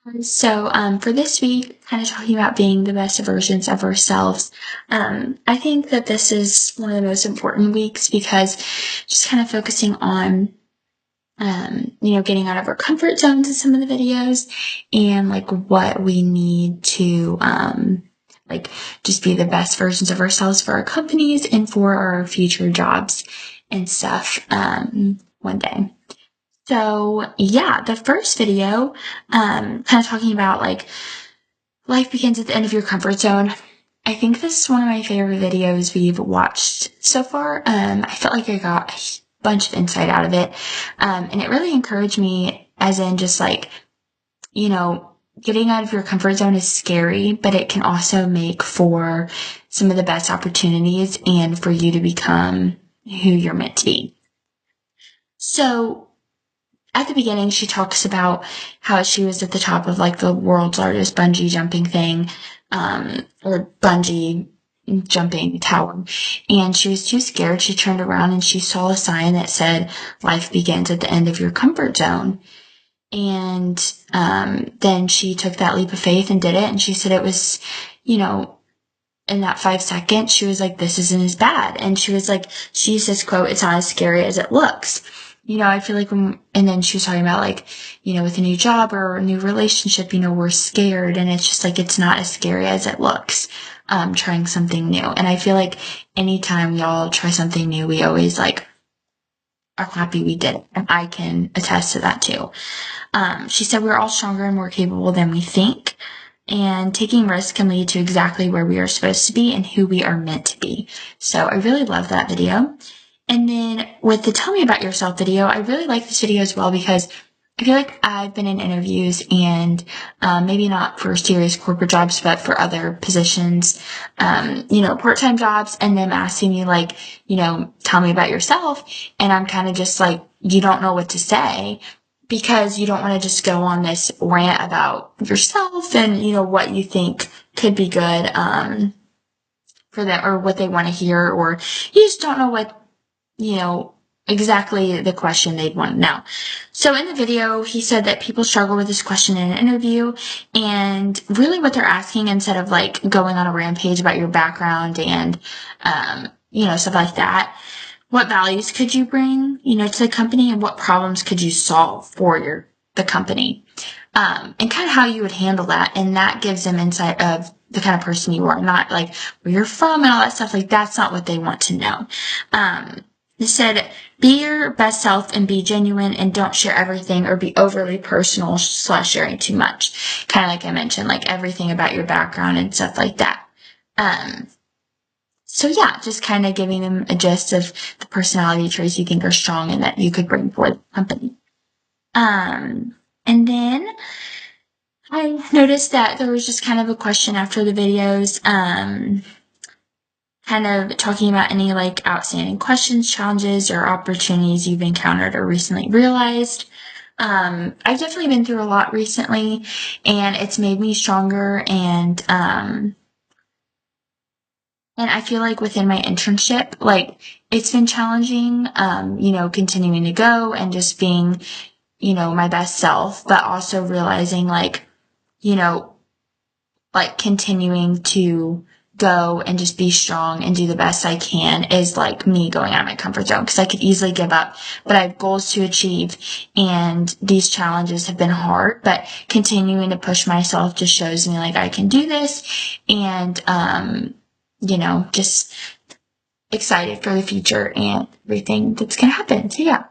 For this week, kind of talking about being the best versions of ourselves, I think that this is one of the most important weeks because just kind of focusing on, getting out of our comfort zones in some of the videos and like what we need to, just be the best versions of ourselves for our companies and for our future jobs and stuff, one day. So yeah, the first video, kind of talking about like life begins at the end of your comfort zone. I think this is one of my favorite videos we've watched so far. I felt like I got a bunch of insight out of it. And it really encouraged me as in just like, getting out of your comfort zone is scary, but it can also make for some of the best opportunities and for you to become who you're meant to be. So at the beginning, she talks about how she was at the top of like the world's largest bungee jumping thing, or bungee jumping tower. And she was too scared. She turned around and she saw a sign that said, "Life begins at the end of your comfort zone." And, then she took that leap of faith and did it. And she said it was, in that 5 seconds, she was like, this isn't as bad. And she was like, she used this quote, "It's not as scary as it looks." I feel like and then she was talking about like, with a new job or a new relationship, we're scared and it's just like, it's not as scary as it looks, trying something new. And I feel like anytime y'all try something new, we always like are happy we did it. And I can attest to that too. She said we're all stronger and more capable than we think. And taking risks can lead to exactly where we are supposed to be and who we are meant to be. So I really love that video. And then with the Tell Me About Yourself video, I really like this video as well because I feel like I've been in interviews and maybe not for serious corporate jobs, but for other positions, part-time jobs, and them asking me like, tell me about yourself. And I'm kind of just like, you don't know what to say because you don't want to just go on this rant about yourself and, what you think could be good for them or what they want to hear, or you just don't know what exactly the question they'd want to know. So in the video, he said that people struggle with this question in an interview, and really what they're asking, instead of like going on a rampage about your background and, stuff like that, what values could you bring, to the company, and what problems could you solve for the company, and kind of how you would handle that. And that gives them insight of the kind of person you are, not like where you're from and all that stuff. Like that's not what they want to know. They said, be your best self and be genuine and don't share everything or be overly personal / sharing too much. Kind of like I mentioned, like everything about your background and stuff like that. So yeah, just kind of giving them a gist of the personality traits you think are strong and that you could bring for the company. And then I noticed that there was just kind of a question after the videos, kind of talking about any like outstanding questions, challenges, or opportunities you've encountered or recently realized. I've definitely been through a lot recently, and it's made me stronger. And I feel like within my internship, like it's been challenging, continuing to go and just being, my best self, but also realizing like, continuing to go and just be strong and do the best I can is like me going out of my comfort zone, because I could easily give up, but I have goals to achieve, and these challenges have been hard, but continuing to push myself just shows me like I can do this, and just excited for the future and everything that's gonna happen. So yeah.